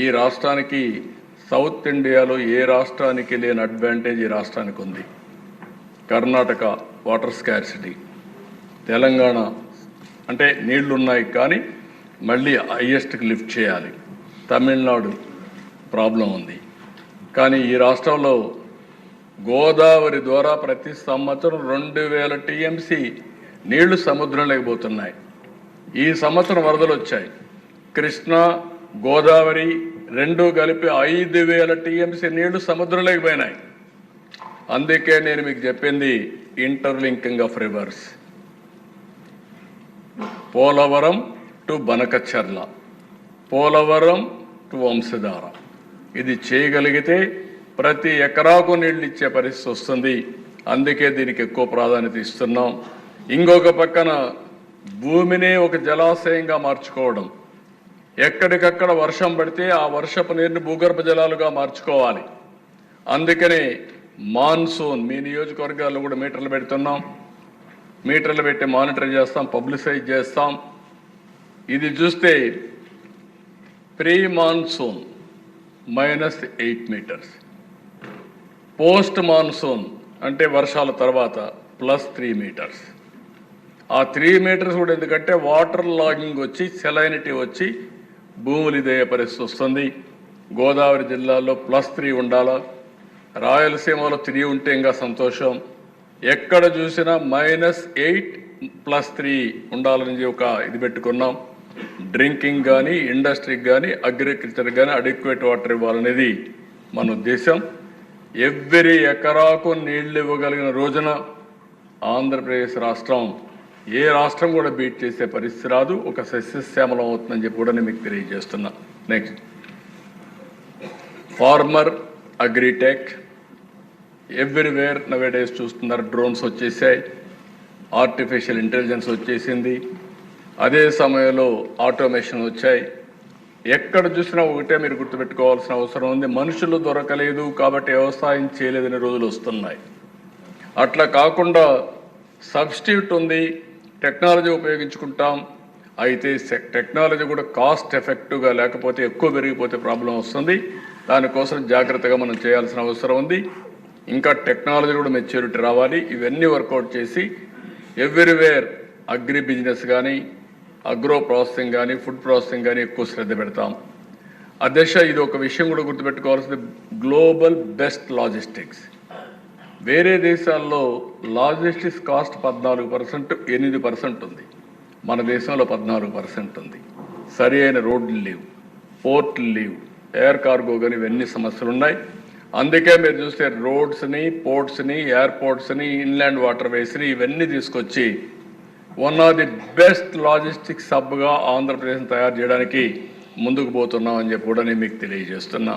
ఈ రాష్ట్రానికి సౌత్ ఇండియాలో ఏ రాష్ట్రానికి లేని అడ్వాంటేజ్ ఈ రాష్ట్రానికి ఉంది. కర్ణాటక వాటర్ స్కార్సిటీ, తెలంగాణ అంటే నీళ్లు ఉన్నాయి కానీ మళ్ళీ హైయెస్ట్కి లిఫ్ట్ చేయాలి. తమిళనాడు ప్రాబ్లం ఉంది. కానీ ఈ రాష్ట్రంలో గోదావరి ద్వారా ప్రతి సంవత్సరం 2000 టీఎంసీ నీళ్లు సముద్రంలోకి పోతున్నాయి. ఈ సంవత్సరం వరదలు వచ్చాయి. కృష్ణా గోదావరి రెండు కలిపి 5000 టీఎంసీ నీళ్లు సముద్రంలోకి పోయినాయి. అందుకే నేను మీకు చెప్పింది interlinking of reverse. Polavaram to Banakacherla, Polavaram to Vamsadhara, ఇది చేయగలిగితే ప్రతి ఎకరాకు నీళ్ళు ఇచ్చే పరిస్థితి వస్తుంది. అందుకే దీనికి ఎక్కువ ప్రాధాన్యత ఇస్తున్నాం. ఇంకొక పక్కన భూమిని ఒక జలాశయంగా మార్చుకోవడం, ఎక్కడికక్కడ వర్షం పడితే ఆ వర్షపు నీరుని భూగర్భ జలాలుగా మార్చుకోవాలి. అందుకనే మాన్సూన్ మీ నియోజకవర్గాల్లో కూడా మీటర్లు పెడుతున్నాం. మీటర్లు పెట్టి మానిటర్ చేస్తాం, పబ్లిసైజ్ చేస్తాం. ఇది చూస్తే pre monsoon -8 metres, post monsoon అంటే వర్షాల తర్వాత +3 మీటర్స్. ఆ 3 మీటర్స్ కూడా ఎందుకంటే వాటర్ లాగింగ్ వచ్చి సెలైనిటీ వచ్చి భూములు ఇదే పరిస్థితి వస్తుంది. గోదావరి జిల్లాలో +3 ఉండాలా, రాయలసీమలో 3 ఉంటే ఇంకా సంతోషం. ఎక్కడ చూసినా -8 +3 ఉండాలని ఒక ఇది పెట్టుకున్నాం. డ్రింకింగ్ కానీ, ఇండస్ట్రీకి కానీ, అగ్రికల్చర్ కానీ అడిక్వేట్ వాటర్ ఇవ్వాలనేది మన ఉద్దేశం. ఎవ్రీ ఎకరాకు నీళ్లు ఇవ్వగలిగిన రోజున ఆంధ్రప్రదేశ్ రాష్ట్రం ఏ రాష్ట్రం కూడా బీట్ చేసే పరిస్థితి రాదు. ఒక సస్యశ్యామలం అవుతుందని చెప్పి కూడా నేను మీకు తెలియజేస్తున్నా. Next, farmer agritech everywhere nowadays చూస్తున్నారు. డ్రోన్స్ వచ్చేసాయి, ఆర్టిఫిషియల్ ఇంటెలిజెన్స్ వచ్చేసింది, అదే సమయంలో ఆటోమేషన్ వచ్చాయి. ఎక్కడ చూసినా ఒకటే మీరు గుర్తుపెట్టుకోవాల్సిన అవసరం ఉంది, మనుషులు దొరకలేదు కాబట్టి వ్యవసాయం చేయలేదని రోజులు వస్తున్నాయి. అట్లా కాకుండా సబ్స్టిట్యూట్ ఉంది, టెక్నాలజీ ఉపయోగించుకుంటాం. అయితే టెక్నాలజీ కూడా కాస్ట్ ఎఫెక్టివ్గా లేకపోతే ఎక్కువ పెరిగిపోతే ప్రాబ్లం వస్తుంది. దానికోసం జాగ్రత్తగా మనం చేయాల్సిన అవసరం ఉంది. ఇంకా టెక్నాలజీ కూడా మెచ్యూరిటీ రావాలి. ఇవన్నీ వర్కౌట్ చేసి ఎవ్రీవేర్ అగ్రి బిజినెస్ కానీ, అగ్రో ప్రాసెసింగ్ కానీ, ఫుడ్ ప్రాసెసింగ్ కానీ ఎక్కువ శ్రద్ధ పెడతాం. అధ్యక్ష, ఇది ఒక విషయం కూడా గుర్తుపెట్టుకోవాల్సింది, గ్లోబల్ బెస్ట్ లాజిస్టిక్స్. వేరే దేశాల్లో లాజిస్టిక్స్ కాస్ట్ 14%, 8% ఉంది. మన దేశంలో 14% ఉంది. సరి అయిన రోడ్లు లేవు, పోర్ట్లు లేవు, ఎయిర్ కార్గో కానీ ఇవన్నీ సమస్యలు ఉన్నాయి. అందుకే మీరు చూస్తే రోడ్స్ని, పోర్ట్స్ని, ఎయిర్పోర్ట్స్ని, ఇన్లాండ్ వాటర్ వేస్ని ఇవన్నీ తీసుకొచ్చి one of the best logistics హబ్గా ఆంధ్రప్రదేశ్ని తయారు చేయడానికి ముందుకు పోతున్నాం అని చెప్పి కూడా నేను మీకు తెలియజేస్తున్నా.